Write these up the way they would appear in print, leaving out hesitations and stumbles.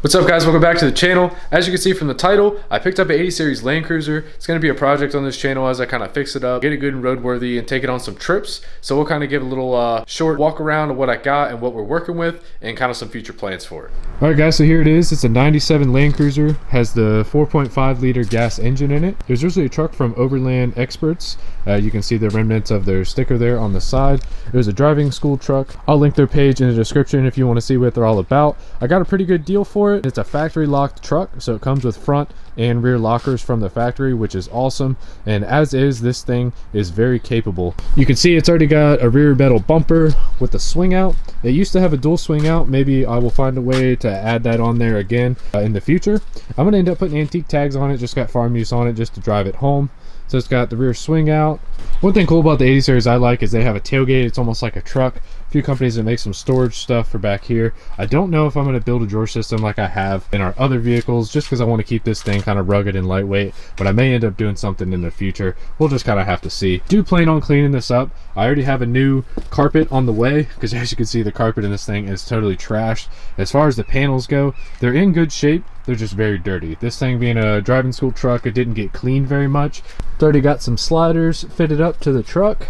What's up guys, welcome back to the channel. As you can see from the title, I picked up an 80 series Landcruiser. It's going to be a project on this channel as I kind of fix it up, get it good and roadworthy, and take it on some trips. So we'll kind of give a little short walk around of what I got and what we're working with and kind of some future plans for it. Alright guys, so here it is. It's a 97 Landcruiser, has the 4.5 liter gas engine in it. There's usually a truck from Overland Experts. You can see the remnants of their sticker there on the side. It was a driving school truck. I'll link their page in the description if you want to see what they're all about. I got a pretty good deal for it. It's a factory locked truck, so it comes with front and rear lockers from the factory, which is awesome. And as is, this thing is very capable. You can see it's already got a rear metal bumper with the swing out. It used to have a dual swing out. Maybe I will find a way to add that on there again in the future. I'm gonna end up putting antique tags on it, just got farm use on it just to drive it home. So it's got the rear swing out. One thing cool about the 80 series I like is they have a tailgate. It's almost like a truck. A few companies that make some storage stuff for back here. I don't know if I'm going to build a drawer system like I have in our other vehicles, just because I want to keep this thing kind of rugged and lightweight, but I may end up doing something in the future. We'll just kind of have to see. Do plan on cleaning this up. I already have a new carpet on the way, because as you can see, the carpet in this thing is totally trashed. As far as the panels go, they're in good shape. They're just very dirty. This thing being a driving school truck, it didn't get cleaned very much. It's already got some sliders fitted up to the truck.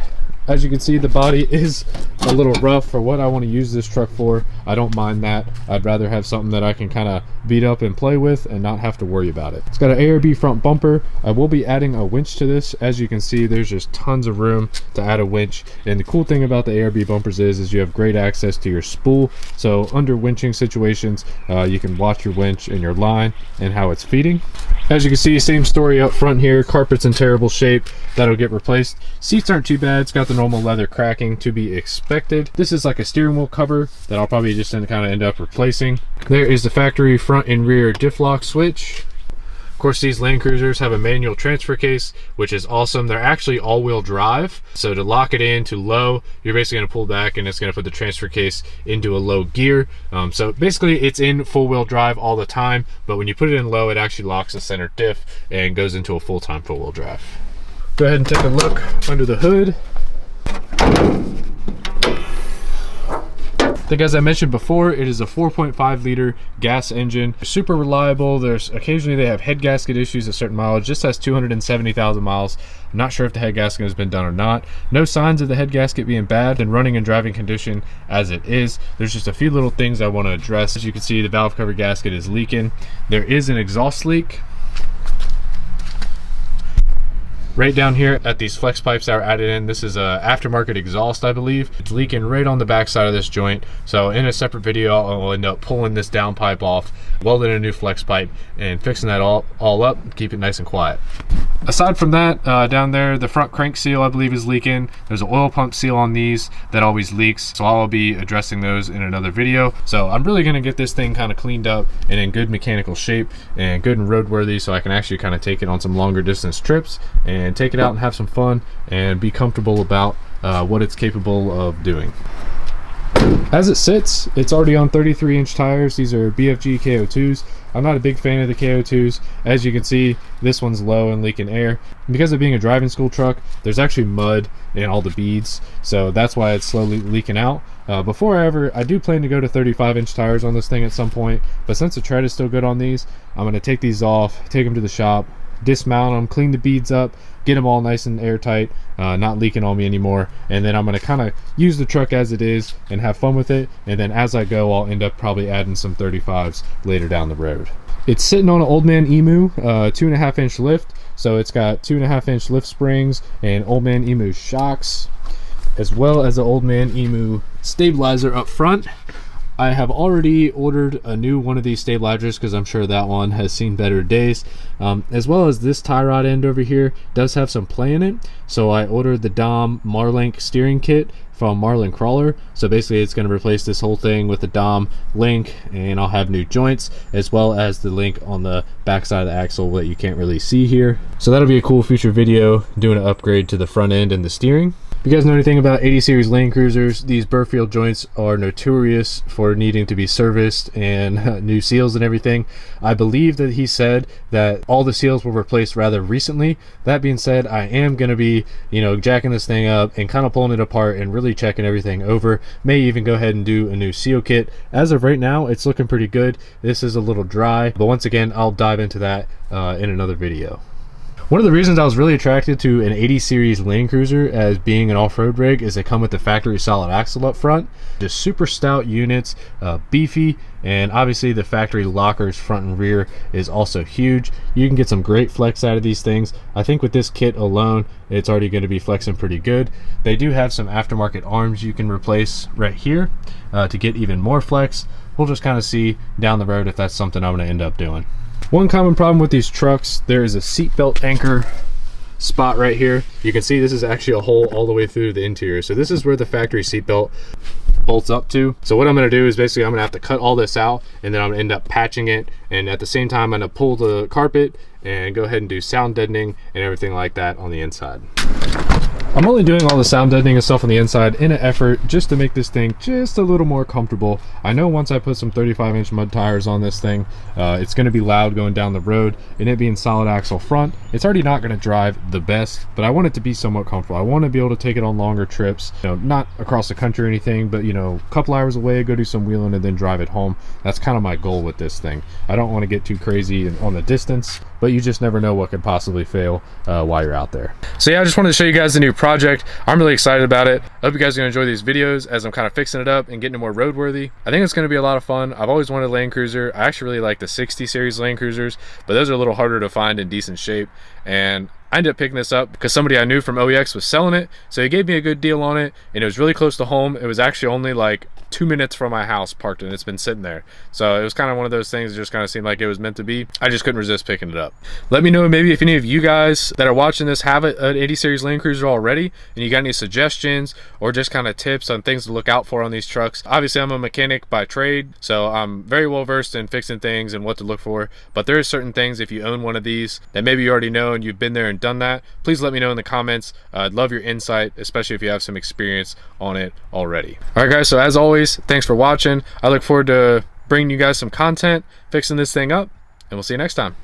As you can see, the body is a little rough for what I want to use this truck for. I don't mind that. I'd rather have something that I can kind of beat up and play with and not have to worry about it. It's got an ARB front bumper. I will be adding a winch to this. As you can see, there's just tons of room to add a winch. And the cool thing about the ARB bumpers is you have great access to your spool. So under winching situations, you can watch your winch and your line and how it's feeding. As you can see, same story up front here. Carpet's in terrible shape. That'll get replaced. Seats aren't too bad. It's got the normal leather cracking to be expected. This is like a steering wheel cover that I'll probably just kind of end up replacing. There is the factory front and rear diff lock switch. Of course, these Landcruisers have a manual transfer case, which is awesome. They're actually all-wheel drive, so to lock it in to low, you're basically going to pull back and it's going to put the transfer case into a low gear. So basically it's in full-wheel drive all the time, but when you put it in low, it actually locks the center diff and goes into a full-time four-wheel drive. Go ahead and take a look under the hood. I think, as I mentioned before, it is a 4.5 liter gas engine. Super reliable. There's occasionally they have head gasket issues at certain mileage. Just has 270,000 miles. I'm not sure if the head gasket has been done or not. No signs of the head gasket being bad in running and driving condition as it is. There's just a few little things I want to address. As you can see, the valve cover gasket is leaking. There is an exhaust leak right down here at these flex pipes that are added in. This is a aftermarket exhaust, I believe. It's leaking right on the back side of this joint. So in a separate video, I'll end up pulling this down pipe off, welding a new flex pipe, and fixing that all up, keep it nice and quiet. Aside from that, down there, the front crank seal, I believe, is leaking. There's an oil pump seal on these that always leaks, so I'll be addressing those in another video. So I'm really gonna get this thing kind of cleaned up and in good mechanical shape and good and roadworthy, so I can actually kind of take it on some longer distance trips and take it out and have some fun and be comfortable about what it's capable of doing. As it sits, it's already on 33-inch tires. These are BFG KO2s. I'm not a big fan of the KO2s. As you can see, this one's low and leaking air. And because of being a driving school truck, there's actually mud in all the beads, so that's why it's slowly leaking out. I do plan to go to 35-inch tires on this thing at some point, but since the tread is still good on these, I'm going to take these off, take them to the shop, dismount them, clean the beads up, get them all nice and airtight, not leaking on me anymore, and then I'm going to kind of use the truck as it is and have fun with it. And then as I go, I'll end up probably adding some 35s later down the road. It's sitting on an Old Man Emu 2.5-inch lift, so it's got 2.5-inch lift springs and Old Man Emu shocks, as well as the Old Man Emu stabilizer up front. I have already ordered a new one of these stabilizers because I'm sure that one has seen better days, as well as this tie rod end over here does have some play in it. So I ordered the Dom Marlink steering kit from Marlin Crawler. So basically it's going to replace this whole thing with the Dom link, and I'll have new joints as well as the link on the back side of the axle that you can't really see here. So that'll be a cool future video, doing an upgrade to the front end and the steering. If you guys know anything about 80 series Landcruisers, these Burfield joints are notorious for needing to be serviced and new seals and everything. I believe that he said that all the seals were replaced rather recently. That being said, I am going to be, jacking this thing up and kind of pulling it apart and really checking everything over. May even go ahead and do a new seal kit. As of right now, it's looking pretty good. This is a little dry, but once again, I'll dive into that in another video. One of the reasons I was really attracted to an 80 series Landcruiser as being an off-road rig is they come with the factory solid axle up front. Just super stout units, beefy, and obviously the factory lockers front and rear is also huge. You can get some great flex out of these things. I think with this kit alone, it's already going to be flexing pretty good. They do have some aftermarket arms you can replace right here to get even more flex. We'll just kind of see down the road if that's something I'm going to end up doing. One common problem with these trucks, there is a seatbelt anchor spot right here. You can see this is actually a hole all the way through the interior. So this is where the factory seatbelt bolts up to. So what I'm going to do is basically I'm going to have to cut all this out, and then I'm going to end up patching it, and at the same time I'm going to pull the carpet and go ahead and do sound deadening and everything like that on the inside. I'm only doing all the sound deadening and stuff on the inside in an effort just to make this thing just a little more comfortable. I know once I put some 35-inch mud tires on this thing, it's going to be loud going down the road, and it being solid axle front, it's already not going to drive the best, but I want it to be somewhat comfortable. I want to be able to take it on longer trips, not across the country or anything, but a couple hours away, go do some wheeling and then drive it home. That's kind of my goal with this thing. I don't want to get too crazy on the distance, but you just never know what could possibly fail while you're out there. So yeah, I just wanted to show you guys the new project. I'm really excited about it. I hope you guys are going to enjoy these videos as I'm kind of fixing it up and getting it more roadworthy. I think it's going to be a lot of fun. I've always wanted a Landcruiser. I actually really like the 60 series Landcruisers, but those are a little harder to find in decent shape. And I ended up picking this up because somebody I knew from OEX was selling it, so he gave me a good deal on it, and it was really close to home. It was actually only like 2 minutes from my house parked, and it's been sitting there. So it was kind of one of those things that just kind of seemed like it was meant to be. I just couldn't resist picking it up. Let me know maybe if any of you guys that are watching this have an 80 series Landcruiser already, and you got any suggestions or just kind of tips on things to look out for on these trucks. Obviously I'm a mechanic by trade, so I'm very well versed in fixing things and what to look for, but there are certain things if you own one of these that maybe you already know and you've been there and done that, please let me know in the comments. I'd love your insight, especially if you have some experience on it already. All right guys, so as always, thanks for watching. I look forward to bringing you guys some content, fixing this thing up, and we'll see you next time.